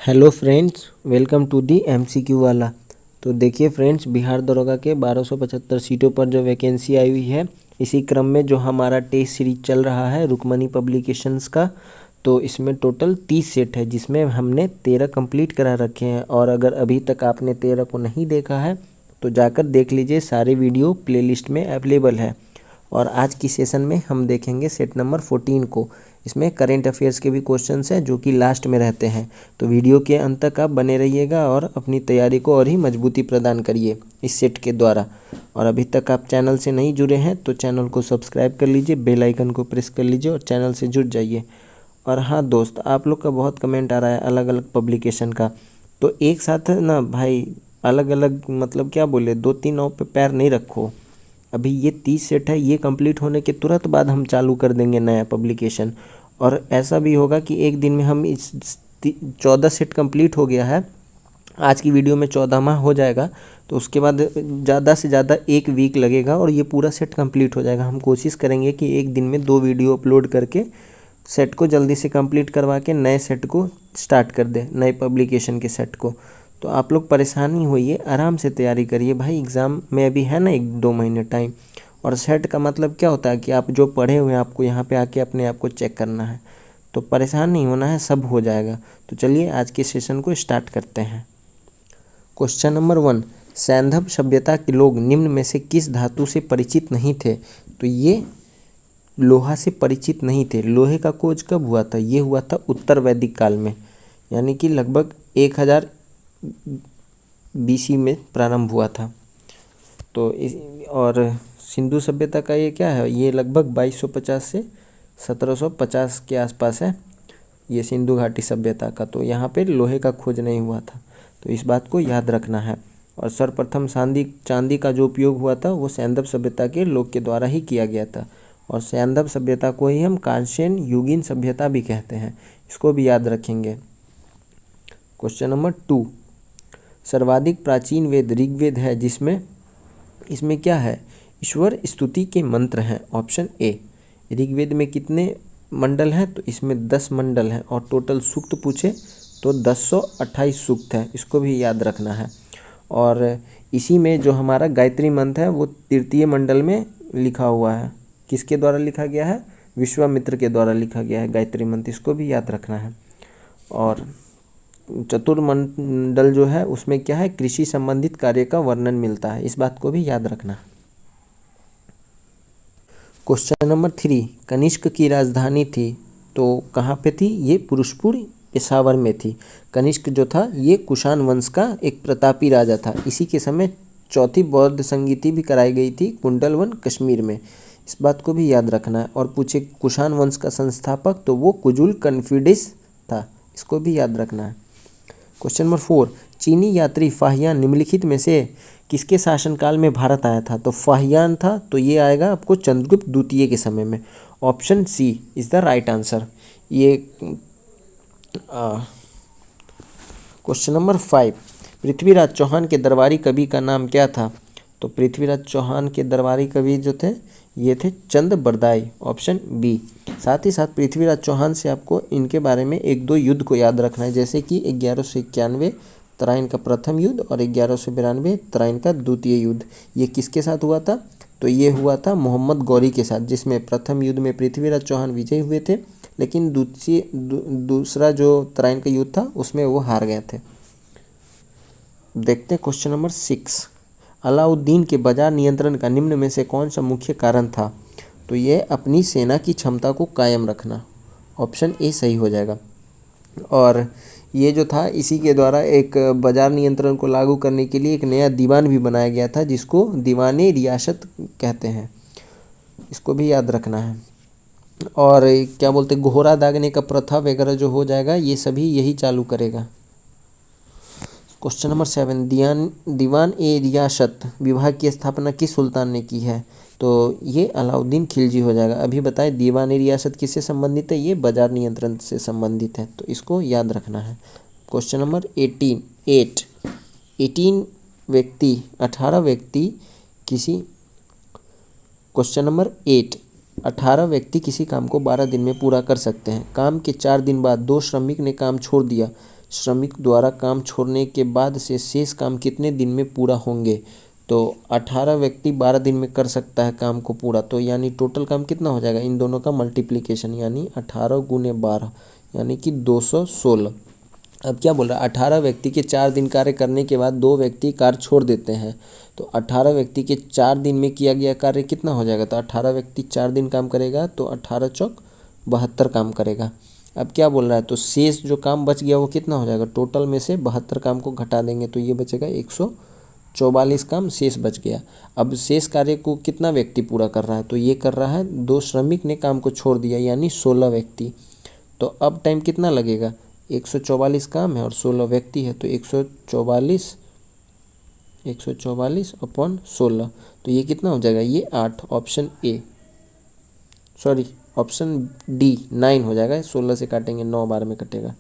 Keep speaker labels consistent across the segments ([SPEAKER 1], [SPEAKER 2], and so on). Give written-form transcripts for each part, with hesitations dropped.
[SPEAKER 1] Hello friends, welcome to the MCQ वाला। तो देखिए फ्रेंड्स, बिहार दरोगा के 1275 सीटों पर जो वैकेंसी आई हुई है, इसी क्रम में जो हमारा टेस्ट सीरीज चल रहा है रुक्मणी पब्लिकेशंस का, तो इसमें टोटल 30 सेट है जिसमें हमने 13 कंप्लीट करा रखे हैं। और अगर अभी तक आपने 13 को नहीं देखा है तो जाकर देख लीजिए, सारे वीडियो प्लेलिस्ट में अवेलेबल है। और आज की सेशन में हम देखेंगे सेट नंबर 14 को। इसमें करेंट अफेयर्स के भी क्वेश्चंस हैं जो कि लास्ट में रहते हैं। तो वीडियो के अंत तक आप बने रहिएगा और अपनी तैयारी को और ही मजबूती प्रदान करिए इस सेट के द्वारा। और अभी तक आप चैनल से नहीं जुड़े हैं तो चैनल को सब्सक्राइब कर लीजिए, बेल आइकन को प्रेस कर लीजिए और चैनल से जुड़ जाइए। और हाँ दोस्त, आप लोग का बहुत कमेंट आ रहा है अलग अलग पब्लिकेशन का, तो एक साथ ना भाई अलग अलग मतलब क्या बोले, 2-3 नाव पे पैर नहीं रखो। अभी ये 30 सेट है, ये कंप्लीट होने के तुरंत बाद हम चालू कर देंगे नया पब्लिकेशन। और ऐसा भी होगा कि एक दिन में हम इस 14 सेट कंप्लीट हो गया है, आज की वीडियो में 14वां हो जाएगा, तो उसके बाद ज़्यादा से ज़्यादा 1 वीक लगेगा और ये पूरा सेट कंप्लीट हो जाएगा। हम कोशिश करेंगे कि एक दिन में 2 वीडियो अपलोड करके सेट को जल्दी से कंप्लीट करवा के नए सेट को स्टार्ट कर दे, नए पब्लिकेशन के सेट को। तो आप लोग परेशान नहीं होइए, आराम से तैयारी करिए भाई। एग्ज़ाम में अभी है ना 1-2 महीने टाइम। और सेट का मतलब क्या होता है कि आप जो पढ़े हुए हैं आपको यहाँ पे आके अपने आप को चेक करना है। तो परेशान नहीं होना है, सब हो जाएगा। तो चलिए आज के सेशन को स्टार्ट करते हैं। क्वेश्चन नंबर 1, सैंधव सभ्यता के लोग निम्न में से किस धातु से परिचित नहीं थे? तो ये लोहा से परिचित नहीं थे। लोहे का खोज कब हुआ था? ये हुआ था उत्तर वैदिक काल में, यानी कि लगभग 1000 BC में प्रारंभ हुआ था। तो और सिंधु सभ्यता का ये क्या है, ये लगभग 2250 से 1750 के आसपास है, ये सिंधु घाटी सभ्यता का। तो यहाँ पे लोहे का खोज नहीं हुआ था, तो इस बात को याद रखना है। और सर्वप्रथम चांदी का जो उपयोग हुआ था वो सैंधव सभ्यता के लोग के द्वारा ही किया गया था। और सैंधव सभ्यता को ही हम कांस्यन युगीन सभ्यता भी कहते हैं, इसको भी याद रखेंगे। क्वेश्चन नंबर 2, सर्वाधिक प्राचीन वेद ऋग्वेद है, जिसमें इसमें क्या है, ईश्वर स्तुति के मंत्र हैं। Option A. ऋग्वेद में कितने मंडल हैं? तो इसमें 10 मंडल हैं। और टोटल सूक्त पूछे तो 1028 सूक्त है, इसको भी याद रखना है। और इसी में जो हमारा गायत्री मंत्र है वो तृतीय मंडल में लिखा हुआ है। किसके द्वारा लिखा गया है? विश्वामित्र के द्वारा लिखा गया है गायत्री मंत्र, इसको भी याद रखना है। और चतुर्मंडल जो है उसमें क्या है, कृषि संबंधित कार्य का वर्णन मिलता है, इस बात को भी याद रखना है। क्वेश्चन नंबर 3, कनिष्क की राजधानी थी तो कहाँ पे थी? ये पुरुषपुर पेशावर में थी। कनिष्क जो था ये कुषाण वंश का एक प्रतापी राजा था। इसी के समय चौथी बौद्ध संगीति भी कराई गई थी कुंडलवन कश्मीर में, इस बात को भी याद रखना है। और पूछे कुषाण वंश का संस्थापक, तो वो कुजुल कन्फिडिस था, इसको भी याद रखना है। क्वेश्चन नंबर 4, चीनी यात्री फाहियान निम्नलिखित में से किसके शासनकाल में भारत आया था? तो फाहियान था, तो ये आएगा आपको चंद्रगुप्त द्वितीय के समय में। Option C is the right answer. ये क्वेश्चन नंबर 5, पृथ्वीराज चौहान के दरबारी कवि का नाम क्या था? तो पृथ्वीराज चौहान के दरबारी कवि जो थे ये थे चंद बरदाई। Option B. साथ ही साथ पृथ्वीराज चौहान से आपको इनके बारे में 1-2 युद्ध को याद रखना है, जैसे कि 1191 तराइन का प्रथम युद्ध और 1192 तराइन का द्वितीय युद्ध। ये किसके साथ हुआ था? तो ये हुआ था मोहम्मद गौरी के साथ, जिसमें प्रथम युद्ध में पृथ्वीराज चौहान विजयी हुए थे, लेकिन दूसरा जो तराइन का युद्ध था उसमें वो हार गए थे। देखते हैं क्वेश्चन नंबर 6, अलाउद्दीन के बाजार नियंत्रण का निम्न में से कौन सा मुख्य कारण था? तो ये अपनी सेना की क्षमता को कायम रखना। ऑप्शन ए सही हो जाएगा। और ये जो था इसी के द्वारा एक बाजार नियंत्रण को लागू करने के लिए एक नया दीवान भी बनाया गया था, जिसको दीवाने रियासत कहते हैं, इसको भी याद रखना है। और क्या बोलते, घोड़ा दागने का प्रथा वगैरह जो हो जाएगा ये सभी यही चालू करेगा। क्वेश्चन नंबर 7, दीवान ए रियासत विभाग की स्थापना किस सुल्तान ने की है? तो ये अलाउद्दीन खिलजी हो जाएगा। अभी बताएं दीवान ए रियासत किससे संबंधित है? ये बाजार नियंत्रण से संबंधित है, तो इसको याद रखना है। क्वेश्चन नंबर 18 व्यक्ति किसी काम को 12 दिन में पूरा कर सकते हैं। काम के 4 दिन बाद 2 श्रमिक ने काम छोड़ दिया श्रमिक द्वारा काम छोड़ने के बाद से शेष काम कितने दिन में पूरा होंगे? तो 18 व्यक्ति 12 दिन में कर सकता है काम को पूरा, तो यानी टोटल काम कितना हो जाएगा? इन दोनों का मल्टीप्लिकेशन यानी 18 गुने 12 यानी कि 216। अब क्या बोल रहा है? 18 व्यक्ति के 4 दिन कार्य करने के बाद 2 व्यक्ति कार्य छोड़ देते हैं, तो 18 व्यक्ति के 4 दिन में किया गया कार्य कितना हो जाएगा? तो 18 व्यक्ति 4 दिन काम करेगा तो 18 चौक 72 काम करेगा। अब क्या बोल रहा है? तो शेष जो काम बच गया वो कितना हो जाएगा? टोटल में से 72 काम को घटा देंगे तो ये बचेगा 144 काम शेष बच गया। अब शेष कार्य को कितना व्यक्ति पूरा कर रहा है? तो ये कर रहा है 2 श्रमिक ने काम को छोड़ दिया यानी 16 व्यक्ति। तो अब टाइम कितना लगेगा? 144 काम है और 16 व्यक्ति है, तो 144 अपॉन 16, तो ये कितना हो जाएगा? ये 8। ऑप्शन डी 9 हो जाएगा। 16 से काटेंगे 9 बार में कटेगा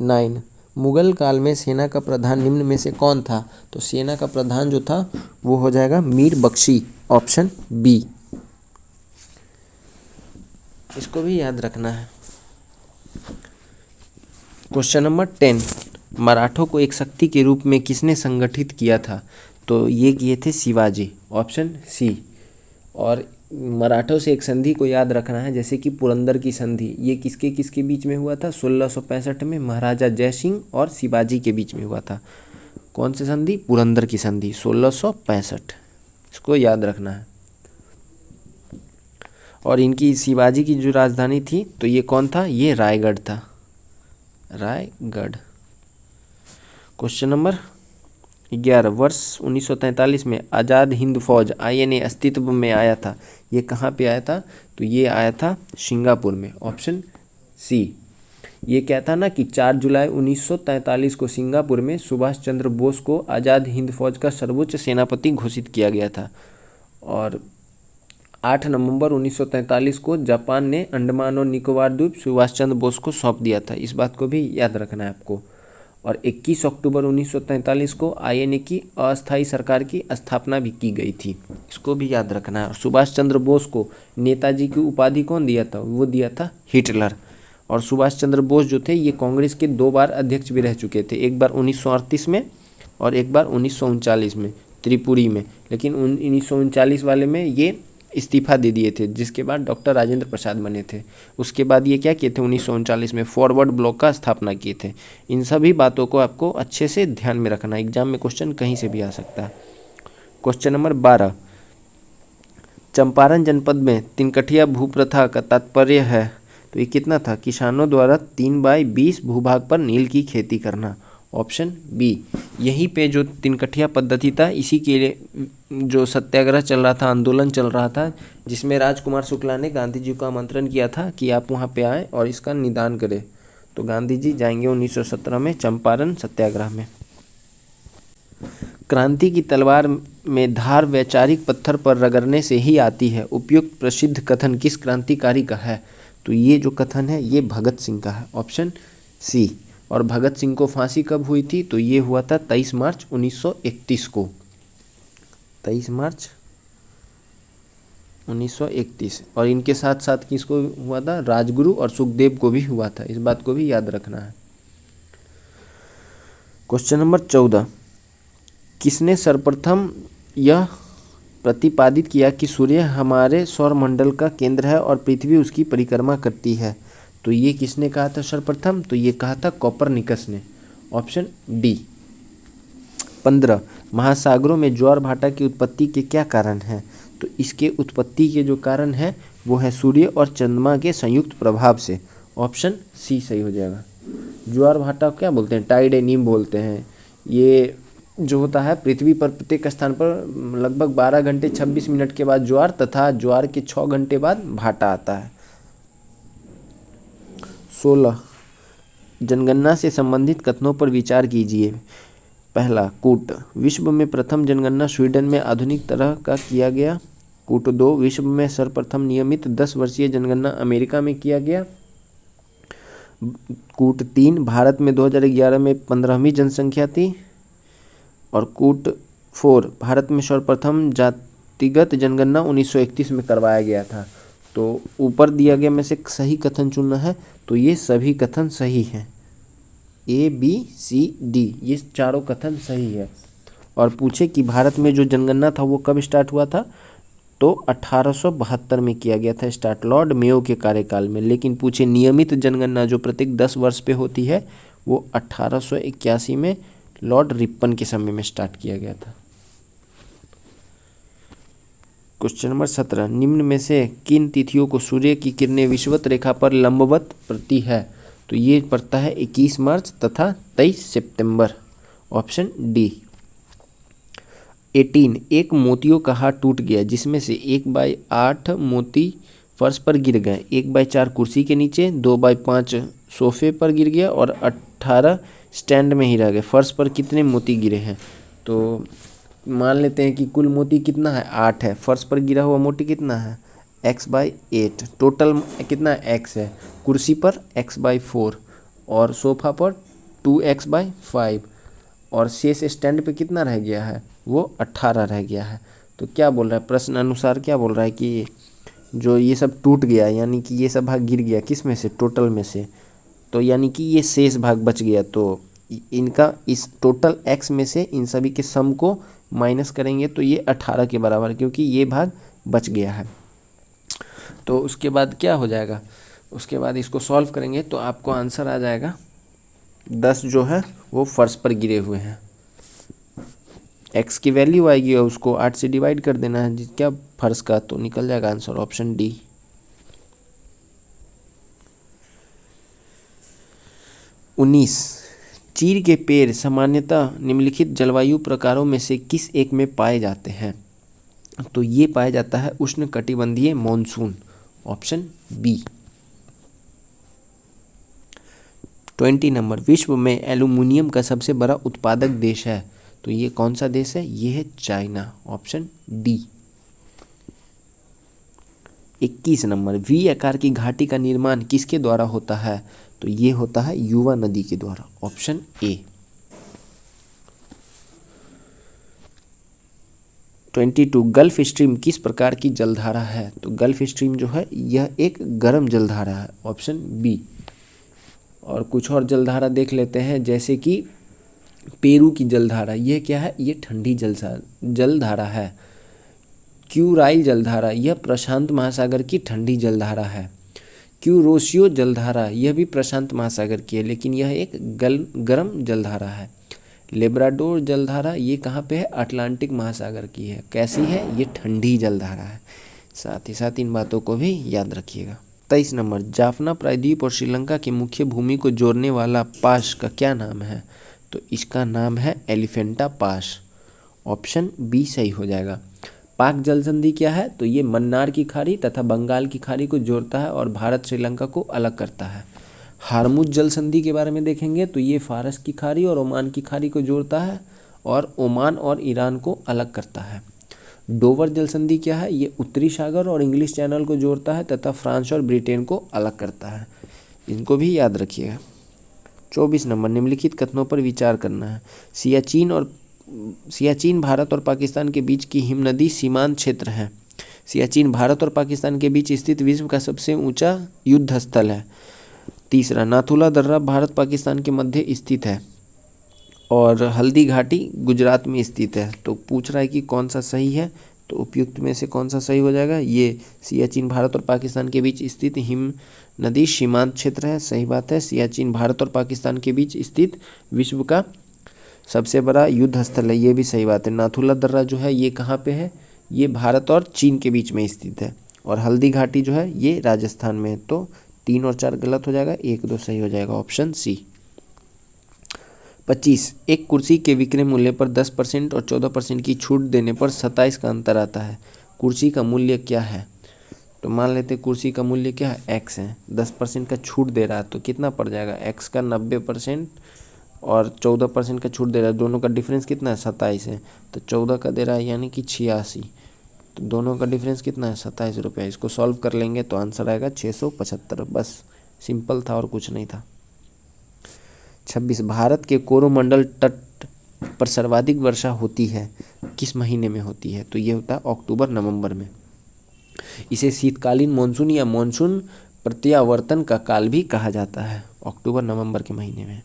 [SPEAKER 1] 9। मुगल काल में सेना का प्रधान निम्न में से कौन था? तो सेना का प्रधान जो था वो हो जाएगा मीर बख्शी, ऑप्शन बी। इसको भी याद रखना है। क्वेश्चन नंबर 10, मराठों को एक शक्ति के रूप में किसने संगठित किया था? तो ये किए थे शिवाजी, ऑप्शन सी। और मराठों से एक संधि को याद रखना है, जैसे कि पुरंदर की संधि, ये किसके किसके बीच में हुआ था? 1665 में महाराजा जय सिंह और शिवाजी के बीच में हुआ था। कौन सी संधि? पुरंदर की संधि 1665, इसको याद रखना है। और इनकी शिवाजी की जो राजधानी थी तो ये कौन था? ये रायगढ़ था, रायगढ़। क्वेश्चन नंबर 11, वर्ष 1943 में आज़ाद हिंद फौज INA अस्तित्व में आया था, ये कहाँ पे आया था? तो ये आया था सिंगापुर में, ऑप्शन सी। ये क्या था ना कि 4 जुलाई 1943 को सिंगापुर में सुभाष चंद्र बोस को आज़ाद हिंद फौज का सर्वोच्च सेनापति घोषित किया गया था। और 8 नवंबर 1943 को जापान ने अंडमान और निकोबार द्वीप सुभाष चंद्र बोस को सौंप दिया था, इस बात को भी याद रखना है आपको। और 21 अक्टूबर 1943 को INA की अस्थायी सरकार की स्थापना भी की गई थी, इसको भी याद रखना है। और सुभाष चंद्र बोस को नेताजी की उपाधि कौन दिया था? वो दिया था हिटलर। और सुभाष चंद्र बोस जो थे ये कांग्रेस के 2 बार अध्यक्ष भी रह चुके थे, एक बार 1938 में और एक बार 1939 में त्रिपुरी में, लेकिन 1939 वाले में ये इस्तीफा दे दिए थे, जिसके बाद डॉक्टर राजेंद्र प्रसाद बने थे। उसके बाद ये क्या किए थे? 1939 में फॉरवर्ड ब्लॉक का स्थापना किए थे। इन सभी बातों को आपको अच्छे से ध्यान में रखना, एग्जाम में क्वेश्चन कहीं से भी आ सकता है। क्वेश्चन नंबर 12, चंपारण जनपद में तिनकठिया भूप्रथा का तात्पर्य है, तो ये कितना था? किसानों द्वारा 3/20 भूभाग पर नील की खेती करना, ऑप्शन बी। यहीं पे जो तिनकठिया पद्धति था, इसी के लिए जो सत्याग्रह चल रहा था, आंदोलन चल रहा था, जिसमें राजकुमार शुक्ला ने गांधी जी को आमंत्रण किया था कि आप वहाँ पे आएँ और इसका निदान करें, तो गांधी जी जाएंगे 1917 में चंपारण सत्याग्रह में। क्रांति की तलवार में धार वैचारिक पत्थर पर रगड़ने से ही आती है, उपयुक्त प्रसिद्ध कथन किस क्रांतिकारी का है? तो ये जो कथन है ये भगत सिंह का है, ऑप्शन सी। और भगत सिंह को फांसी कब हुई थी? तो ये हुआ था 23 मार्च 1931 को, 23 मार्च 1931। और इनके साथ साथ किसको हुआ था? राजगुरु और सुखदेव को भी हुआ था, इस बात को भी याद रखना है। क्वेश्चन नंबर 14, किसने सर्वप्रथम यह प्रतिपादित किया कि सूर्य हमारे सौरमंडल का केंद्र है और पृथ्वी उसकी परिक्रमा करती है? तो ये किसने कहा था सर्वप्रथम? तो ये कहा था कोपरनिकस ने, ऑप्शन डी। 15, महासागरों में ज्वार भाटा की उत्पत्ति के क्या कारण हैं? तो इसके उत्पत्ति के जो कारण है वो है सूर्य और चंद्रमा के संयुक्त प्रभाव से, ऑप्शन सी सही हो जाएगा। ज्वार भाटा क्या बोलते हैं? टाइड एनीम बोलते हैं। ये जो होता है पृथ्वी पर प्रत्येक स्थान पर लगभग 12 घंटे 26 मिनट के बाद ज्वार तथा ज्वार के 6 घंटे बाद भाटा आता है। 16, जनगणना से संबंधित कथनों पर विचार कीजिए। पहला, कूट, विश्व में प्रथम जनगणना स्वीडन में आधुनिक तरह का किया गया। कूट 2, विश्व में सर्वप्रथम नियमित 10 वर्षीय जनगणना अमेरिका में किया गया। कूट 3, भारत में 2011 में 15वीं जनसंख्या थी। और कूट 4, भारत में सर्वप्रथम जातिगत जनगणना 1931 में करवाया गया था। तो ऊपर दिया गया में से सही कथन चुनना है, तो ये सभी कथन सही हैं, ABCD ये चारों कथन सही है। और पूछे कि भारत में जो जनगणना था वो कब स्टार्ट हुआ था, तो 1872 में किया गया था स्टार्ट, लॉर्ड मेयो के कार्यकाल में। लेकिन पूछे नियमित जनगणना जो प्रत्येक 10 वर्ष पे होती है, वो 1881 में लॉर्ड रिपन के समय में स्टार्ट किया गया था। क्वेश्चन नंबर 17, निम्न में से किन तिथियों को सूर्य की किरणें विषुवत रेखा पर लंबवत पड़ती है, तो ये पड़ता है 21 मार्च तथा 23 सितंबर, ऑप्शन डी। 18, एक मोतियों का हार टूट गया जिसमें से 1/8 मोती फर्श पर गिर गए, 1/4 कुर्सी के नीचे, 2/5 सोफे पर गिर गया और 18 स्टैंड में ही रह गए। फर्श पर कितने मोती गिरे हैं, तो मान लेते हैं कि कुल मोती कितना है, 8 है। फर्श पर गिरा हुआ मोती कितना है, x/8, टोटल कितना x है, कुर्सी पर x/4 और सोफा पर 2x/5 और शेष स्टैंड पे कितना रह गया है, वो 18 रह गया है। तो क्या बोल रहा है प्रश्न अनुसार, क्या बोल रहा है कि जो ये सब टूट गया यानी कि ये सब भाग गिर गया किस में से, टोटल में से, तो यानी कि ये शेष भाग बच गया। तो इनका इस टोटल x में से इन सभी के सम को माइनस करेंगे तो ये 18 के बराबर, क्योंकि ये भाग बच गया है। तो उसके बाद क्या हो जाएगा, उसके बाद इसको सॉल्व करेंगे तो आपको आंसर आ जाएगा 10 जो है वो फर्श पर गिरे हुए हैं। x की वैल्यू आएगी और उसको 8 से डिवाइड कर देना है क्या फर्श का, तो निकल जाएगा आंसर ऑप्शन डी। 19, चीड़ के पेड़ सामान्यतः निम्नलिखित जलवायु प्रकारों में से किस एक में पाए जाते हैं, तो ये पाया जाता है उष्णकटिबंधीय मॉनसून, ऑप्शन बी। 20 नंबर, विश्व में एल्यूमिनियम का सबसे बड़ा उत्पादक देश है, तो ये कौन सा देश है, ये है China, option D. 21 number, V आकार की घाटी का निर्माण किसके द्वारा होता है, तो ये होता है युवा नदी के द्वारा, ऑप्शन ए। 22, गल्फ स्ट्रीम किस प्रकार की जलधारा है, तो गल्फ स्ट्रीम जो है यह एक गर्म जलधारा है, ऑप्शन बी। और कुछ और जलधारा देख लेते हैं, जैसे कि पेरू की जलधारा, यह क्या है, ये ठंडी जलधारा है। क्यूराइल जलधारा, यह प्रशांत महासागर की ठंडी जलधारा है। क्यूरोसियो जलधारा, यह भी प्रशांत महासागर की है लेकिन यह एक गर्म जलधारा है। लेब्राडोर जलधारा, ये कहाँ पे है, अटलांटिक महासागर की है, कैसी है, ये ठंडी जलधारा है। साथ ही साथ इन बातों को भी याद रखिएगा। 23 नंबर, जाफना प्रायद्वीप और श्रीलंका की मुख्य भूमि को जोड़ने वाला पास का क्या नाम है, तो इसका नाम है एलिफेंटा पास, ऑप्शन बी सही हो जाएगा। पाक जल संधि क्या है, तो ये मन्नार की खाड़ी तथा बंगाल की खाड़ी को जोड़ता है और भारत श्रीलंका को अलग करता है। हार्मुज जल संधि के बारे में देखेंगे तो ये फारस की खाड़ी और ओमान की खाड़ी को जोड़ता है और ओमान और ईरान को अलग करता है। डोवर जल संधि क्या है, ये उत्तरी सागर और इंग्लिश चैनल को जोड़ता है तथा फ्रांस और ब्रिटेन को अलग करता है, इनको भी याद रखिएगा। 24 नंबर, निम्नलिखित कथनों पर विचार करना है। सियाचिन भारत और पाकिस्तान के बीच की हिमनदी सीमांत क्षेत्र है। सियाचिन भारत और पाकिस्तान के बीच स्थित विश्व का सबसे ऊंचा युद्ध स्थल है। तीसरा, नाथुला दर्रा भारत पाकिस्तान के मध्य स्थित है और हल्दी घाटी गुजरात में स्थित है। तो पूछ रहा है कि कौन सा सही है, तो उपयुक्त में से कौन सा सही हो जाएगा, ये सियाचिन भारत और पाकिस्तान के बीच स्थित हिम नदी सीमांत क्षेत्र है, सही बात है। सियाचिन भारत और पाकिस्तान के बीच स्थित विश्व का सबसे बड़ा युद्ध स्थल है, ये भी सही बात है। नाथुला दर्रा जो है ये कहाँ पे है, ये भारत और चीन के बीच में स्थित है। और हल्दी घाटी जो है ये राजस्थान में है। तो 3 और 4 गलत हो जाएगा, 1 2 सही हो जाएगा, ऑप्शन सी। 25, एक कुर्सी के विक्रय मूल्य पर 10% और 14% की छूट देने पर 27 का अंतर आता है। कुर्सी का मूल्य क्या है, तो मान लेते कुर्सी का मूल्य क्या है, x है, 10% का छूट दे रहा है तो कितना पड़ जाएगा, x का 90% और 14% का छूट दे रहा है, दोनों का डिफरेंस कितना है, 27 है। तो 14 का दे रहा है यानी कि 86, तो दोनों का डिफरेंस कितना है, 27 रुपये। इसको सॉल्व कर लेंगे तो आंसर आएगा 675, बस सिंपल था और कुछ नहीं था। 26, भारत के कोरोमंडल तट पर सर्वाधिक वर्षा होती है किस महीने में होती है, तो ये होता है अक्टूबर नवंबर में। इसे शीतकालीन मानसून या मानसून प्रत्यावर्तन का काल भी कहा जाता है, अक्टूबर नवंबर के महीने में।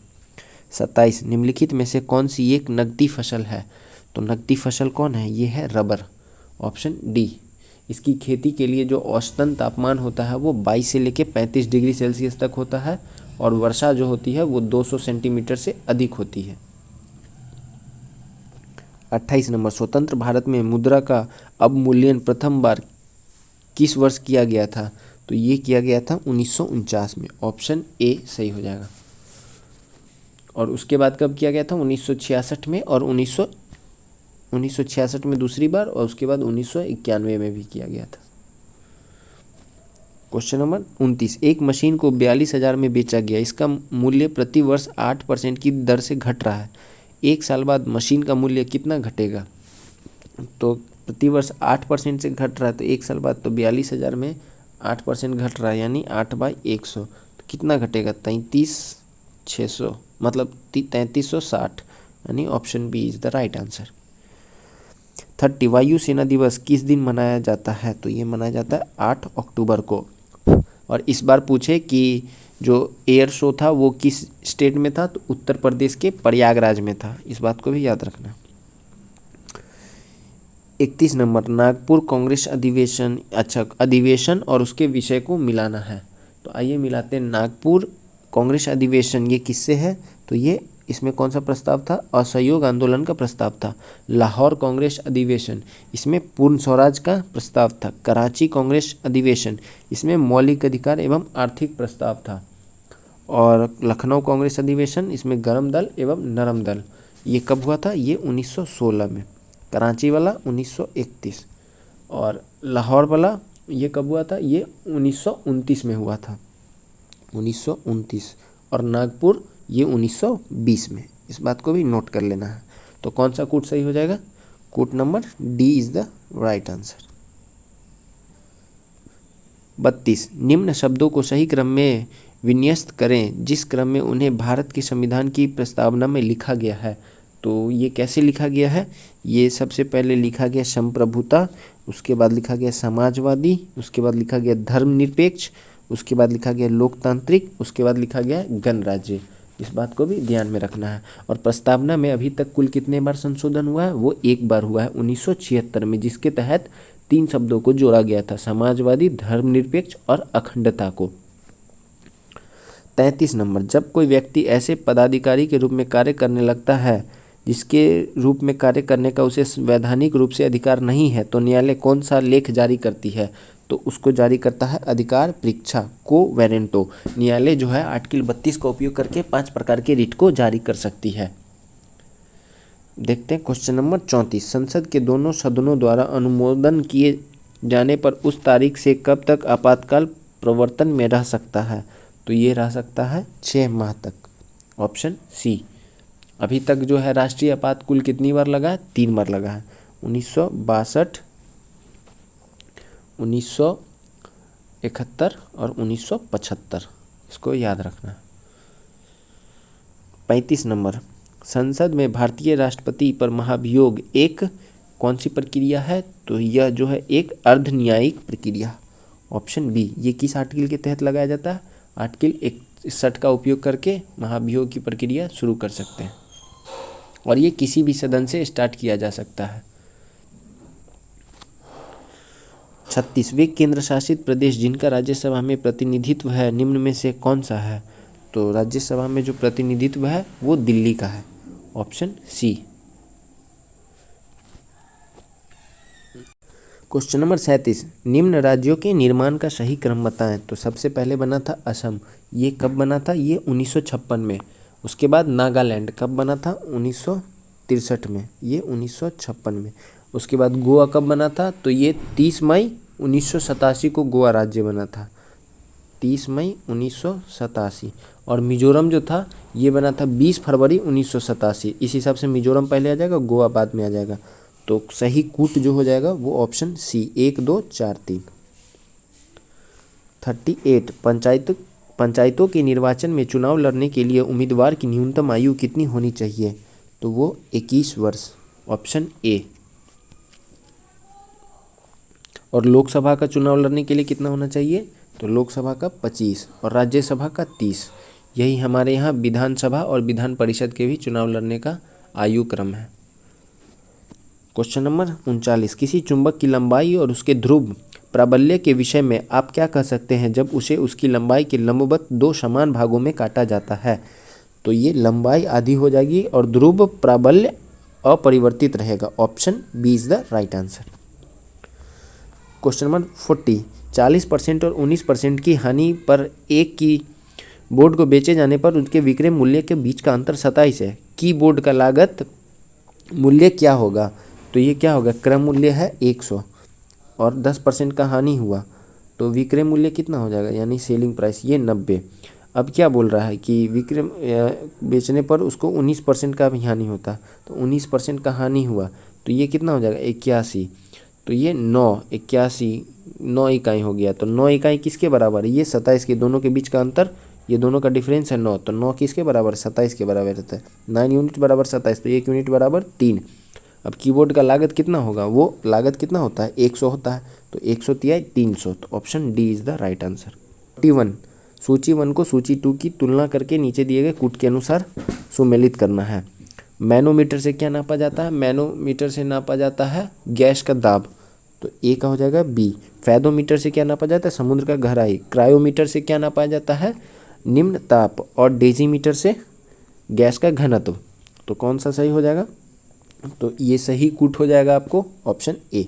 [SPEAKER 1] 27 निम्नलिखित में से कौन सी एक नकदी फसल है? तो नकदी फसल कौन है? ये है रबर, ऑप्शन डी। इसकी खेती के लिए जो औसतन तापमान होता है वो 22 से लेकर 35 डिग्री सेल्सियस तक होता है और वर्षा जो होती है वो 200 सेंटीमीटर से अधिक होती है। 28 नंबर, स्वतंत्र भारत में मुद्रा का अवमूल्यन प्रथम बार किस वर्ष किया गया था? तो ये किया गया था 1949 में, ऑप्शन ए सही हो जाएगा। और उसके बाद कब किया गया था? 1966 में, और 1966 में दूसरी बार, और उसके बाद 1991 में भी किया गया था। क्वेश्चन नंबर 29, एक मशीन को 42,000 में बेचा गया, इसका मूल्य प्रति वर्ष 8% की दर से घट रहा है, एक साल बाद मशीन का मूल्य कितना घटेगा? तो प्रति वर्ष 8% से घट रहा है, तो एक साल बाद तो 42,000 में 8% घट रहा है, यानी 8/100, तो कितना घटेगा? 33,600, मतलब 3360, यानी option B is the right answer. 30 वायुसेना दिवस किस दिन मनाया जाता है? तो ये मनाया जाता है 8 अक्टूबर को। और इस बार पूछे कि जो एयर शो था वो किस स्टेट में था? तो उत्तर प्रदेश के प्रयागराज में था, इस बात को भी याद रखना। 31 नंबर, नागपुर कांग्रेस अधिवेशन, अच्छा अधिवेशन और उसके विषय को मिलाना है, तो आइए मिलाते हैं। नागपुर कांग्रेस अधिवेशन ये किससे है? तो ये इसमें कौन सा प्रस्ताव था? असहयोग आंदोलन का प्रस्ताव था। लाहौर कांग्रेस अधिवेशन, इसमें पूर्ण स्वराज का प्रस्ताव था। कराची कांग्रेस अधिवेशन, इसमें मौलिक अधिकार एवं आर्थिक प्रस्ताव था। और लखनऊ कांग्रेस अधिवेशन, इसमें गर्म दल एवं नरम दल। ये कब हुआ था? ये 1916 में। कराची वाला 1931, और लाहौर वाला ये कब हुआ था? ये 1929 में हुआ था, 1929। और नागपुर ये 1920 में। इस बात को भी नोट कर लेना है। तो कौन सा कूट सही हो जाएगा? कूट number D is the right answer. 32 निम्न शब्दों को सही क्रम में विन्यस्त करें जिस क्रम में उन्हें भारत के संविधान की प्रस्तावना में लिखा गया है। तो ये कैसे लिखा गया है? ये सबसे पहले लिखा गया संप्रभुता, उसके बाद लिखा गया समाजवादी, उसके बाद लिखा गया धर्मनिरपेक्ष, उसके बाद लिखा गया लोकतांत्रिक, उसके बाद लिखा गया गणराज्य। इस बात को भी ध्यान में रखना है। और प्रस्तावना में अभी तक कुल कितने बार संशोधन हुआ है? वो एक बार हुआ है 1976 में, जिसके तहत 3 शब्दों को जोड़ा गया था, समाजवादी, धर्मनिरपेक्ष और अखंडता को। 33 नंबर, जब कोई व्यक्ति ऐसे पदाधिकारी के रूप में कार्य करने लगता है जिसके रूप में कार्य करने का उसे वैधानिक रूप से अधिकार नहीं है, तो न्यायालय कौन सा लेख जारी करती है? तो उसको जारी करता है अधिकार परीक्षा को वेरेंटो। न्यायालय जो है आर्टिकल 32 का उपयोग करके 5 प्रकार के रिट को जारी कर सकती है। देखते हैं क्वेश्चन नंबर 34, संसद के दोनों सदनों द्वारा अनुमोदन किए जाने पर उस तारीख से कब तक आपातकाल प्रवर्तन में रह सकता है? तो ये रह सकता है 6 माह तक, ऑप्शन सी। अभी तक जो है राष्ट्रीय आपात कुल कितनी बार लगा है? 3 बार लगा है, 1962, 1971 और 1975, इसको याद रखना। 35 नंबर, संसद में भारतीय राष्ट्रपति पर महाभियोग एक कौन सी प्रक्रिया है? तो यह जो है एक अर्ध न्यायिक प्रक्रिया, ऑप्शन बी। ये किस आर्टिकल के तहत लगाया जाता है? आर्टिकल 61 का उपयोग करके महाभियोग की प्रक्रिया शुरू कर सकते हैं, और ये किसी भी सदन से स्टार्ट किया जा सकता है। 36 वे केंद्र शासित प्रदेश जिनका राज्यसभा में प्रतिनिधित्व है निम्न में से कौन सा है? तो राज्यसभा में जो प्रतिनिधित्व है वो दिल्ली का है, ऑप्शन सी। क्वेश्चन नंबर 37, निम्न राज्यों के निर्माण का सही क्रम बताएं। तो सबसे पहले बना था असम, ये कब बना था? ये 1956 में। उसके बाद नागालैंड कब बना था? 1963 में, ये 1956 में। उसके बाद गोवा कब बना था? तो ये 30 मई 1987 को गोवा राज्य बना था, 30 मई 1987। और मिजोरम जो था ये बना था 20 फरवरी 1987। इस हिसाब से मिजोरम पहले आ जाएगा, गोवा बाद में आ जाएगा। तो सही कूट जो हो जाएगा वो ऑप्शन सी, 1, 2, 4, 3। 38 पंचायतों के निर्वाचन में चुनाव लड़ने के लिए उम्मीदवार की न्यूनतम आयु कितनी होनी चाहिए? तो वो 21 वर्ष, ऑप्शन ए। और लोकसभा का चुनाव लड़ने के लिए कितना होना चाहिए, तो लोकसभा का 25 और राज्यसभा का 30। यही हमारे यहाँ विधानसभा और विधान परिषद के भी चुनाव लड़ने का आयु क्रम है। क्वेश्चन नंबर 39, किसी चुंबक की लंबाई और उसके ध्रुव प्राबल्य के विषय में आप क्या कह सकते हैं जब उसे उसकी लंबाई के लंबवत दो समान भागों में काटा जाता है। तो ये लंबाई आधी हो जाएगी और ध्रुव प्राबल्य अपरिवर्तित रहेगा। Option B is the right answer. Question number 40, 40% और 19% की हानि पर एक की बोर्ड को बेचे जाने पर उनके विक्रय मूल्य के बीच का अंतर 27 है। की बोर्ड का लागत मूल्य क्या होगा, तो ये क्या होगा, क्रय मूल्य है 100 और 10% का हानि हुआ तो विक्रय मूल्य कितना हो जाएगा, यानी सेलिंग प्राइस ये 90। अब क्या बोल रहा है कि विक्रय बेचने पर उसको 19% का भी हानि होता, तो 19% का हानि हुआ तो ये कितना हो जाएगा 81, तो ये 9 इकाई हो गया। तो 9 इकाई किसके बराबर है, ये 27 के, दोनों के बीच का अंतर, ये दोनों का डिफरेंस है 9, तो 9 किसके बराबर, 27 के बराबर रहता है। 9 यूनिट बराबर 27, तो 1 यूनिट बराबर 3। अब कीबोर्ड का लागत कितना होगा, वो लागत कितना होता है 100 होता है, तो 100 तिया 300, तो option D is the right answer. 41, सूची 1 को सूची 2 की तुलना करके नीचे दिए गए कूट के अनुसार सुमेलित करना है। मैनोमीटर से क्या नापा जाता है, मैनोमीटर से नापा जाता है गैस का दाब, तो ए का हो जाएगा बी। फैदोमीटर से क्या नापा जाता है, समुद्र का गहराई। क्रायोमीटर से क्या नापा जाता है, निम्न ताप। और डेजीमीटर से गैस का घनत्व। तो कौन सा सही हो जाएगा, तो ये सही कूट हो जाएगा आपको, ऑप्शन ए।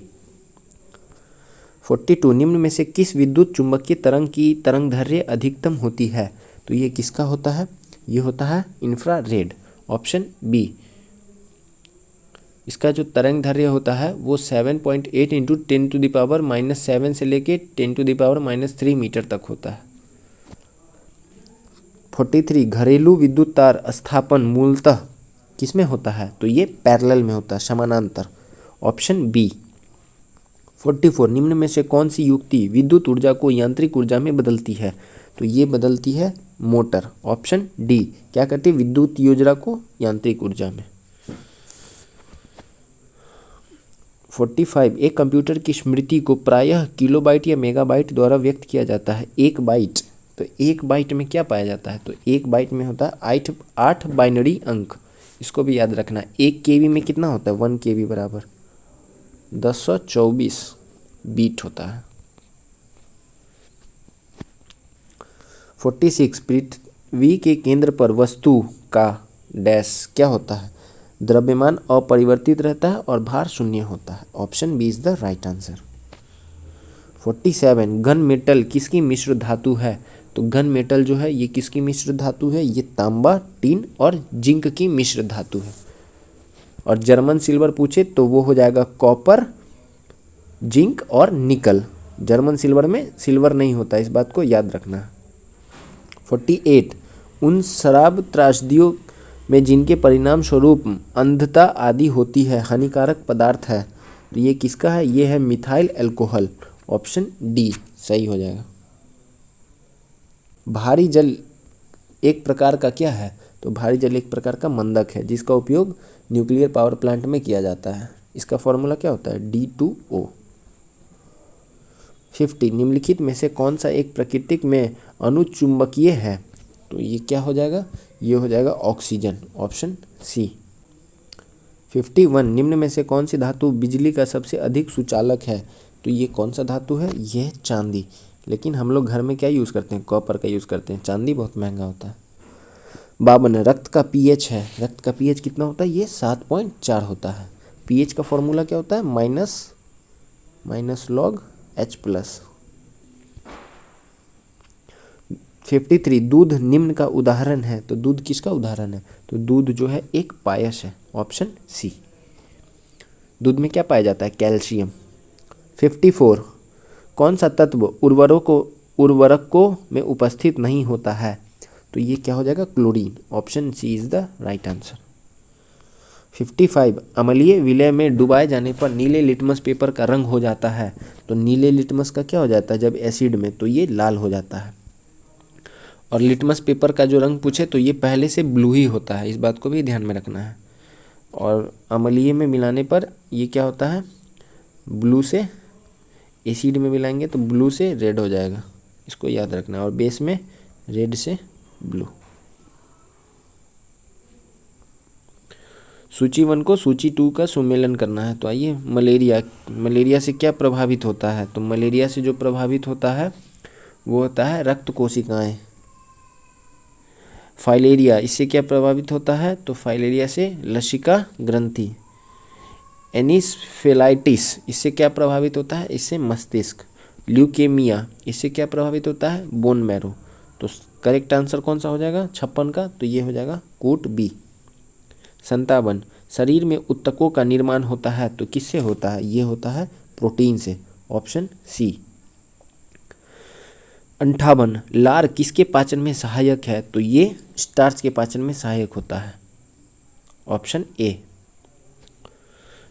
[SPEAKER 1] 42, निम्न में से किस विद्युत चुंबकीय तरंग की तरंगदैर्घ्य अधिकतम होती है, तो ये किसका होता है, ये होता है इंफ्रारेड, ऑप्शन बी। इसका जो तरंगदैर्घ्य होता है वो 7.8 × 10⁻⁻7 से लेके 10⁻³ मीटर तक होता है। 43, घरेलू विद्युत तार स्थापन मूलतः किसमें होता है, तो ये पैरेलल में होता है, समानांतर, ऑप्शन बी। 44, निम्न में से कौन सी युक्ति विद्युत ऊर्जा को यांत्रिक ऊर्जा में बदलती है, तो ये बदलती है मोटर, ऑप्शन डी। क्या करती है, विद्युत ऊर्जा को यांत्रिक ऊर्जा में। 45, एक कंप्यूटर की स्मृति को प्रायः किलोबाइट या मेगाबाइट द्वारा व्यक्त किया जाता है। एक बाइट, तो एक बाइट में क्या पाया जाता है, तो एक बाइट में होता है 8 बाइनरी अंक, इसको भी याद रखना है। 1 केबी में कितना होता है, 1 केबी बराबर 1024 बीट होता है। 46, पृथ्वी के केंद्र पर वस्तु का डैश क्या होता है, द्रव्यमान अपरिवर्तित रहता है और भार शून्य होता है, option B is the right answer. 47, घन मेटल किसकी मिश्र धातु है, तो घन मेटल जो है ये किसकी मिश्र धातु है, ये तांबा, टीन और जिंक की मिश्र धातु है। और जर्मन सिल्वर पूछे तो वो हो जाएगा कॉपर, जिंक और निकल। जर्मन सिल्वर में सिल्वर नहीं होता, इस बात को याद रखना है। 48, उन शराब त्रासदियों में जिनके परिणाम स्वरूप अंधता आदि होती है हानिकारक पदार्थ है, तो ये किसका है, ये है मिथाइल अल्कोहल, ऑप्शन डी सही हो जाएगा। भारी जल एक प्रकार का क्या है, तो भारी जल एक प्रकार का मंदक है जिसका उपयोग न्यूक्लियर पावर प्लांट में किया जाता है। इसका फॉर्मूला क्या होता है, D2O। 50, निम्नलिखित में से कौन सा एक प्रकृति में अनुचुंबकीय है, तो ये क्या हो जाएगा, ये हो जाएगा ऑक्सीजन, ऑप्शन सी। 51, निम्न में से कौन सी धातु बिजली का सबसे अधिक सुचालक है, तो ये कौन सा धातु है, ये है चांदी। लेकिन हम लोग घर में क्या यूज़ करते हैं, कॉपर का यूज़ करते हैं, चांदी बहुत महंगा होता है। 52, रक्त का पीएच है, रक्त का पीएच कितना होता है, ये 7.4 होता है। पीएच का फॉर्मूला क्या होता है, माइनस लॉग H+। 53, दूध निम्न का उदाहरण है, तो दूध किसका उदाहरण है, तो दूध जो है एक पायस है, ऑप्शन सी। दूध में क्या पाया जाता है, कैल्शियम। 54, कौन सा तत्व उर्वरकों में उपस्थित नहीं होता है, तो ये क्या हो जाएगा, chlorine, option C is the right answer. 55, अम्लीय विलय में डुबाए जाने पर नीले लिटमस पेपर का रंग हो जाता है, तो नीले लिटमस का क्या हो जाता है जब एसिड में, तो ये लाल हो जाता है। और लिटमस पेपर का जो रंग पूछे तो ये पहले से ब्लू ही होता है, इस बात को भी ध्यान में रखना है। और अम्लीय में मिलाने पर ये क्या होता है, ब्लू से एसिड में मिलाएंगे तो ब्लू से रेड हो जाएगा, इसको याद रखना है, और बेस में रेड से ब्लू। सूची 1 को सूची 2 का सुमेलन करना है। तो आइए, मलेरिया से क्या प्रभावित होता है? तो मलेरिया से जो प्रभावित होता है वो होता है रक्त कोशिकाएं। फाइलेरिया, इससे क्या प्रभावित होता है? तो फाइलेरिया से लसिका ग्रंथि। एनिसफेलाइटिस, इससे क्या प्रभावित होता है? इससे मस्तिष्क। ल्यूकेमिया, इससे क्या प्रभावित होता है? Bone marrow. तो करेक्ट आंसर कौन सा हो जाएगा 56 का? तो ये हो जाएगा कोट बी। 57, शरीर में ऊतकों का निर्माण होता है तो किससे होता है? ये होता है प्रोटीन से, ऑप्शन सी। 58, लार किसके पाचन में सहायक है? तो ये स्टार्च के पाचन में सहायक होता है, ऑप्शन ए।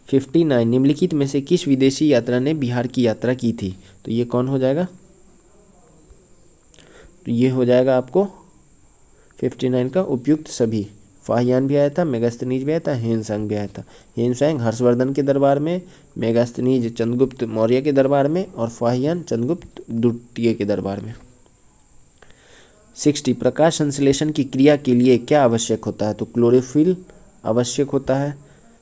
[SPEAKER 1] 59, निम्नलिखित में से किस विदेशी यात्रा ने बिहार की यात्रा की थी? तो ये कौन हो जाएगा? तो ये हो जाएगा आपको 59 का उपयुक्त सभी। फाहियान भी आया था, मेगास्थनीज भी आया था, हेनसांग भी आया था। हेनसांग हर्षवर्धन के दरबार में, मेगास्थनीज चंद्रगुप्त मौर्य के दरबार में, और फाहियान चंद्रगुप्त द्वितीय के दरबार में। 60, प्रकाश संश्लेषण की क्रिया के लिए क्या आवश्यक होता है? तो क्लोरोफिल आवश्यक होता है,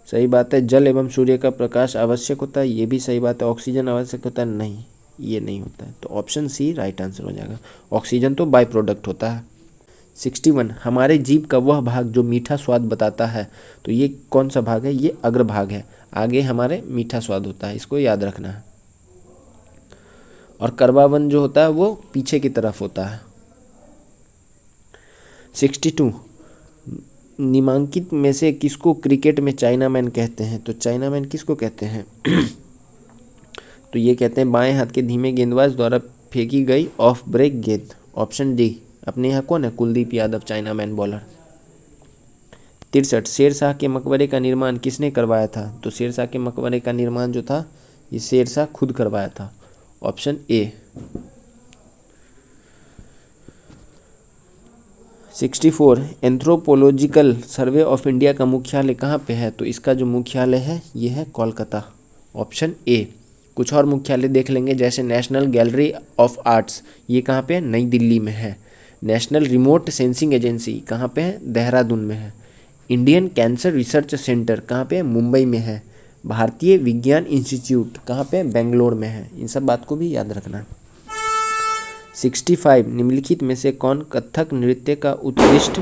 [SPEAKER 1] सही बात है। जल एवं सूर्य का प्रकाश आवश्यक होता है, ये भी सही बात है। ऑक्सीजन आवश्यक होता है, नहीं, ये नहीं होता है। तो ऑप्शन सी राइट आंसर हो जाएगा। ऑक्सीजन तो बाय प्रोडक्ट होता है। 61, हमारे जीभ का वह भाग जो मीठा स्वाद बताता है, तो ये कौन सा भाग है? ये अग्रभाग है, आगे हमारे मीठा स्वाद होता है, इसको याद रखना है। और कर्बावन जो होता है वो पीछे की तरफ होता है। 62, निम्नलिखित में से किसको क्रिकेट में चाइनामैन कहते हैं? तो चाइनामैन किसको कहते हैं? तो ये कहते हैं बाएं हाथ के धीमे गेंदबाज द्वारा फेंकी गई ऑफ ब्रेक गेंद, ऑप्शन डी। अपने यहाँ कौन है? Kuldeep Yadav, chinaman bowler. 63, शेरशाह के मकबरे का निर्माण किसने करवाया था? तो शेरशाह के मकबरे का निर्माण जो था ये शेरशाह खुद करवाया था, option A. 64, anthropological survey of India का मुख्यालय कहाँ पे है? तो इसका जो मुख्यालय है ये है कोलकाता, ऑप्शन ए। कुछ और मुख्यालय देख लेंगे, जैसे नेशनल गैलरी ऑफ आर्ट्स, ये कहाँ पे है? नई दिल्ली में है। नेशनल रिमोट सेंसिंग एजेंसी कहाँ पे है? देहरादून में है। इंडियन कैंसर रिसर्च सेंटर कहाँ पे है? मुंबई में है। भारतीय विज्ञान इंस्टीट्यूट कहाँ पे? बेंगलोर में है। इन सब बात को भी याद रखना है। 65, निम्नलिखित में से कौन कथक नृत्य का उत्कृष्ट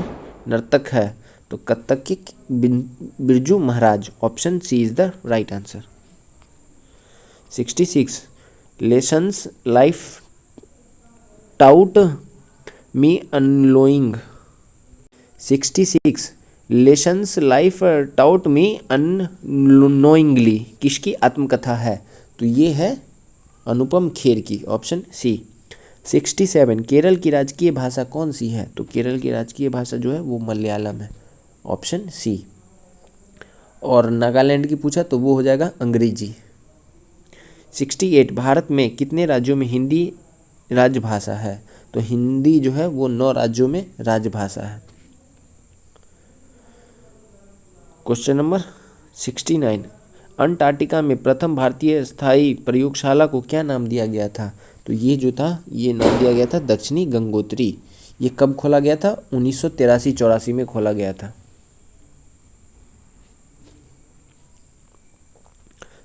[SPEAKER 1] नर्तक है? तो कथक के Birju Maharaj, option C is the right answer. 66, lessons life taught me अनलोइंग। 66, lessons life taught me unknowingly किसकी आत्मकथा है? तो ये है अनुपम खेर की, ऑप्शन सी। 67, केरल की राजकीय भाषा कौन सी है? तो केरल की राजकीय भाषा जो है वो मलयालम है, ऑप्शन सी। और नागालैंड की पूछा तो वो हो जाएगा अंग्रेजी। 68, भारत में कितने राज्यों में हिंदी राजभाषा है? तो हिंदी जो है वो 9 राज्यों में राजभाषा है। क्वेश्चन नंबर 69, अंटार्कटिका में प्रथम भारतीय स्थायी प्रयोगशाला को क्या नाम दिया गया था? तो ये जो था ये नाम दिया गया था दक्षिणी गंगोत्री। ये कब खोला गया था? 1983-84 में खोला गया था।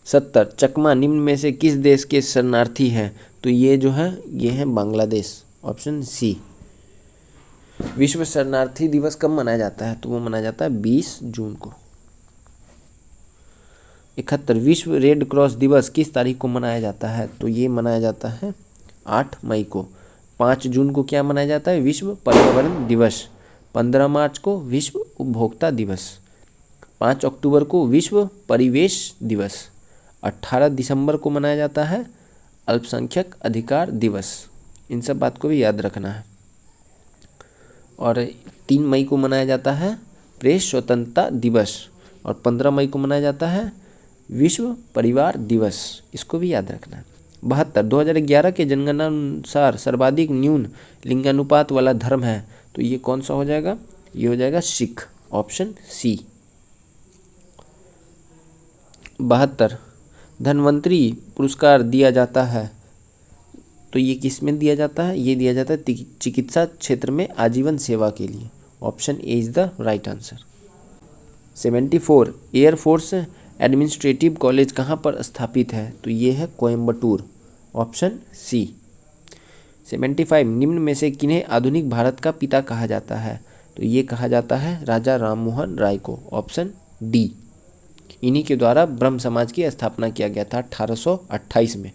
[SPEAKER 1] 70, चकमा निम्न में से किस देश के शरणार्थी हैं? तो ये जो है ये है बांग्लादेश, ऑप्शन सी। विश्व शरणार्थी दिवस कब मनाया जाता है? तो वो मनाया जाता है 20 जून को। 71, विश्व रेड क्रॉस दिवस किस तारीख को मनाया जाता है? तो ये मनाया जाता है 8 मई को। 5 जून को क्या मनाया जाता है? विश्व पर्यावरण दिवस। 15 मार्च को विश्व उपभोक्ता दिवस। 5 अक्टूबर को विश्व परिवेश दिवस। 18 दिसंबर को मनाया जाता है अल्पसंख्यक अधिकार दिवस। इन सब बात को भी याद रखना है। और 3 मई को मनाया जाता है प्रेस स्वतंत्रता दिवस, और 15 मई को मनाया जाता है विश्व परिवार दिवस, इसको भी याद रखना है। 72, 2011 के जनगणना अनुसार सर्वाधिक न्यून लिंगानुपात वाला धर्म है, तो ये कौन सा हो जाएगा? ये हो जाएगा सिख, ऑप्शन सी। 72, धन्वंतरी पुरस्कार दिया जाता है तो ये किस में दिया जाता है, ये दिया जाता है चिकित्सा क्षेत्र में आजीवन सेवा के लिए। Option A is the right answer. 74 air force administrative college कहाँ पर स्थापित है, तो ये है कोयम्बटूर। Option C. 75 निम्न में से किन्हें आधुनिक भारत का पिता कहा जाता है, तो ये कहा जाता है राजा राममोहन राय को। Option D. इन्हीं के द्वारा ब्रह्म समाज की स्थापना किया गया था 1828 में।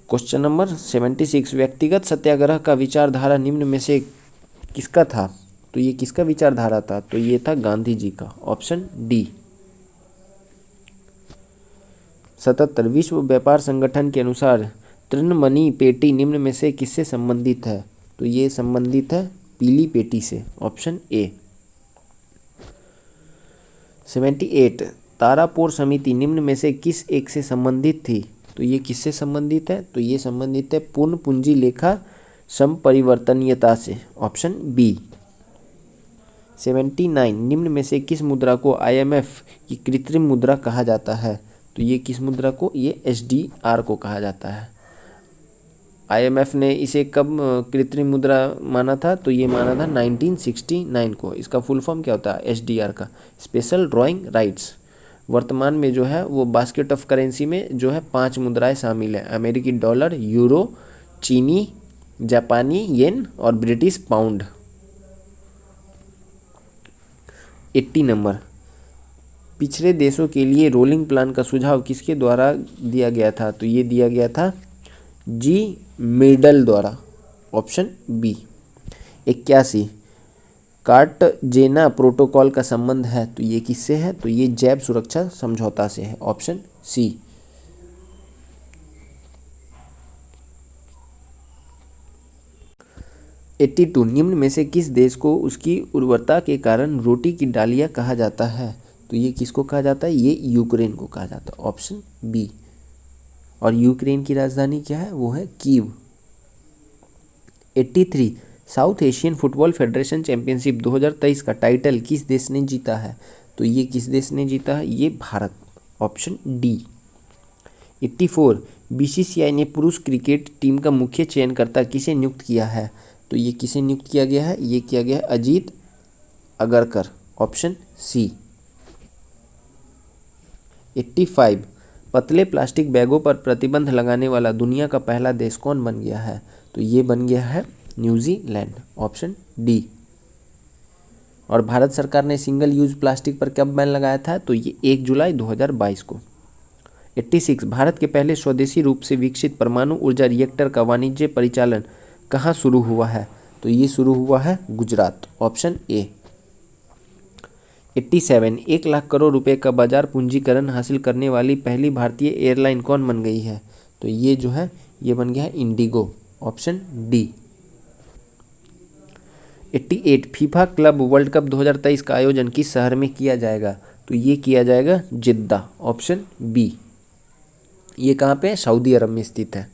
[SPEAKER 1] क्वेश्चन नंबर 76 व्यक्तिगत सत्याग्रह का विचारधारा निम्न में से किसका था, तो ये किसका विचारधारा था, तो ये था गांधी जी का। Option D. 77 विश्व व्यापार संगठन के अनुसार तृणमणि पेटी निम्न में से किससे संबंधित है, तो ये संबंधित है पीली पेटी से। Option A. 78 तारापोर समिति निम्न में से किस एक से संबंधित थी, तो ये किससे संबंधित है, तो ये संबंधित है पूर्ण पूंजी लेखा संपरिवर्तनीयता से। Option B. 79 निम्न में से किस मुद्रा को IMF की कृत्रिम मुद्रा कहा जाता है, तो ये किस मुद्रा को, ये SDR को कहा जाता है। IMF ने इसे कब कृत्रिम मुद्रा माना था, तो ये माना था 1969 को। इसका फुल फॉर्म क्या होता है, SDR का, स्पेशल ड्राइंग राइट्स। वर्तमान में जो है वो बास्केट ऑफ करेंसी में जो है 5 मुद्राएं शामिल हैं, अमेरिकी डॉलर, यूरो, चीनी, जापानी येन और ब्रिटिश पाउंड। 80 नंबर पिछड़े देशों के लिए रोलिंग प्लान का सुझाव किसके द्वारा दिया गया था, तो ये दिया गया था जी मिडल द्वारा। Option B. 81 कार्टजेना प्रोटोकॉल का संबंध है, तो ये किससे है, तो ये जैव सुरक्षा समझौता से है। Option C. 82 निम्न में से किस देश को उसकी उर्वरता के कारण रोटी की डालिया कहा जाता है, तो ये किसको कहा जाता है, ये यूक्रेन को कहा जाता है। Option B. और यूक्रेन की राजधानी क्या है, वो है Kyiv. 83 south Asian football federation championship 2023 का टाइटल किस देश ने जीता है, तो ये किस देश ने जीता है, ये भारत। Option D. 84 BCCI ने पुरुष क्रिकेट टीम का मुख्य चयनकर्ता किसे नियुक्त किया है, तो ये किसे नियुक्त किया गया है, ये किया गया है अजीत अगरकर। Option C. 85 पतले प्लास्टिक बैगों पर प्रतिबंध लगाने वाला दुनिया का पहला देश कौन बन गया है, तो ये बन गया है न्यूजीलैंड। Option D. और भारत सरकार ने सिंगल यूज प्लास्टिक पर कब बैन लगाया था, तो ये 1 जुलाई 2022 को। 86 भारत के पहले स्वदेशी रूप से विकसित परमाणु ऊर्जा रिएक्टर का वाणिज्य परिचालन कहाँ शुरू हुआ है, तो ये शुरू हुआ है गुजरात। Option A. 87 1 लाख करोड़ रुपए का बाजार पूंजीकरण हासिल करने वाली पहली भारतीय एयरलाइन कौन बन गई है, तो ये जो है ये बन गया है Indigo. Option D. 88 FIFA club world cup 2023 का आयोजन किस शहर में किया जाएगा, तो ये किया जाएगा जिद्दा। Option B. ये कहाँ पे, सऊदी अरब में स्थित है।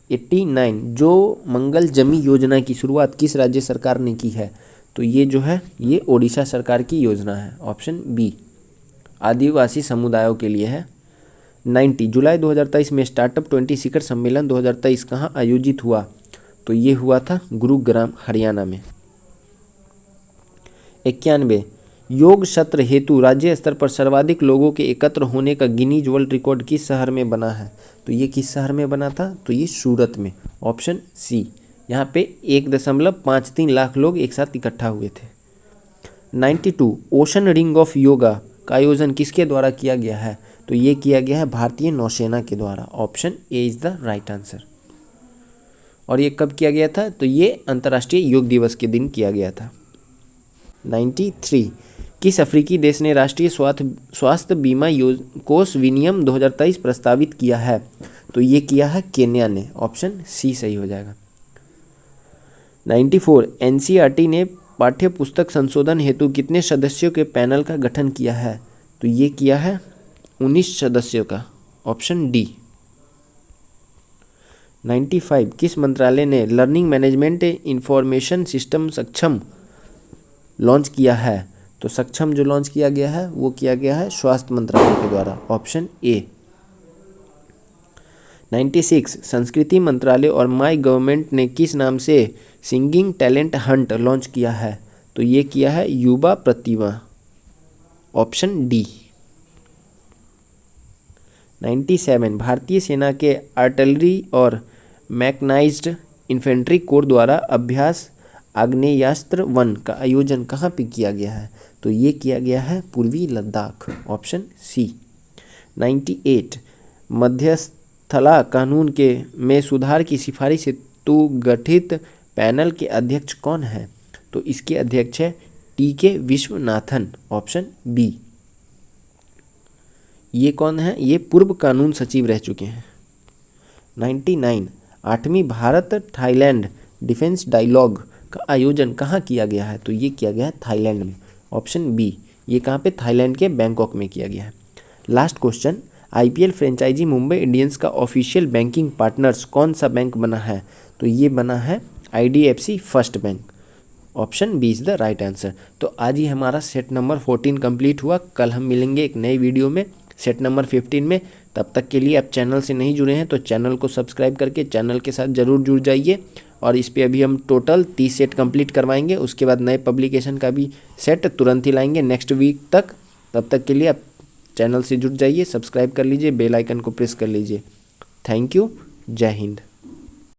[SPEAKER 1] 89 जो मंगल जमी योजना की शुरुआत किस राज्य सरकार ने की है, तो ये जो है ये ओडिशा सरकार की योजना है। Option B. आदिवासी समुदायों के लिए है। 90 जुलाई 2023 में स्टार्टअप 20 शिखर सम्मेलन 2023 कहाँ आयोजित हुआ, तो ये हुआ था गुरुग्राम हरियाणा में। 91 योग सत्र हेतु राज्य स्तर पर सर्वाधिक लोगों के एकत्र होने का गिनीज वर्ल्ड रिकॉर्ड किस शहर में बना है, तो ये किस शहर में बना था, तो ये सूरत में। Option C. यहाँ पे 1.53 लाख लोग एक साथ इकट्ठा हुए थे। 92 ओशन रिंग ऑफ योगा का आयोजन किसके द्वारा किया गया है, तो ये किया गया है भारतीय नौसेना के द्वारा। Option A is the right answer. और ये कब किया गया था, तो ये अंतर्राष्ट्रीय योग दिवस के दिन किया गया था। 93 किस अफ्रीकी देश ने राष्ट्रीय स्वास्थ्य बीमा कोष विनियम 2023 प्रस्तावित किया है, तो ये किया है केन्या ने। ऑप्शन सी सही हो जाएगा। 94 NCERT ने पाठ्य पुस्तक संशोधन हेतु कितने सदस्यों के पैनल का गठन किया है, तो ये किया है 19 सदस्यों का। Option D. 95 किस मंत्रालय ने लर्निंग मैनेजमेंट इंफॉर्मेशन सिस्टम सक्षम लॉन्च किया है, तो सक्षम जो लॉन्च किया गया है वो किया गया है स्वास्थ्य मंत्रालय के द्वारा। Option A. 96 संस्कृति मंत्रालय और माई गवर्नमेंट ने किस नाम से सिंगिंग टैलेंट हंट लॉन्च किया है? तो ये किया है युवा प्रतिभा, ऑप्शन डी। 97 भारतीय सेना के आर्टिलरी और मैकनाइज्ड इन्फेंट्री कोर द्वारा अभ्यास आग्नेयास्त्र 1 का आयोजन कहाँ पे किया गया है? तो ये किया गया है पूर्वी लद्दाख, ऑप्शन सी। 98 मध्यस्थला कानून के में सुधार की सिफारिश हेतु गठित पैनल के अध्यक्ष कौन है? तो इसके अध्यक्ष है टी.के. Viswanathan, option B. ये कौन है? ये पूर्व कानून सचिव रह चुके हैं। 99 8वीं भारत थाईलैंड डिफेंस डायलॉग का आयोजन कहाँ किया गया है? तो ये किया गया है थाईलैंड में, ऑप्शन बी। ये कहाँ पे? थाईलैंड के बैंकॉक में किया गया है। Last question, IPL franchise Mumbai Indians का ऑफिशियल बैंकिंग पार्टनर्स कौन सा बैंक बना है? तो ये बना है IDFC first bank, option B is the right answer. तो आज ही हमारा सेट नंबर 14 कंप्लीट हुआ। कल हम मिलेंगे एक नई वीडियो में सेट नंबर 15 में। तब तक के लिए आप चैनल से नहीं जुड़े हैं तो चैनल को सब्सक्राइब करके चैनल के साथ ज़रूर जुड़ जाइए। और इस पे अभी हम टोटल 30 सेट कंप्लीट करवाएंगे, उसके बाद नए पब्लिकेशन का भी सेट तुरंत ही लाएंगे नेक्स्ट वीक तक। तब तक के लिए आप चैनल से जुड़ जाइए, सब्सक्राइब कर लीजिए, बेल आइकन को प्रेस कर लीजिए। थैंक यू, जय हिंद।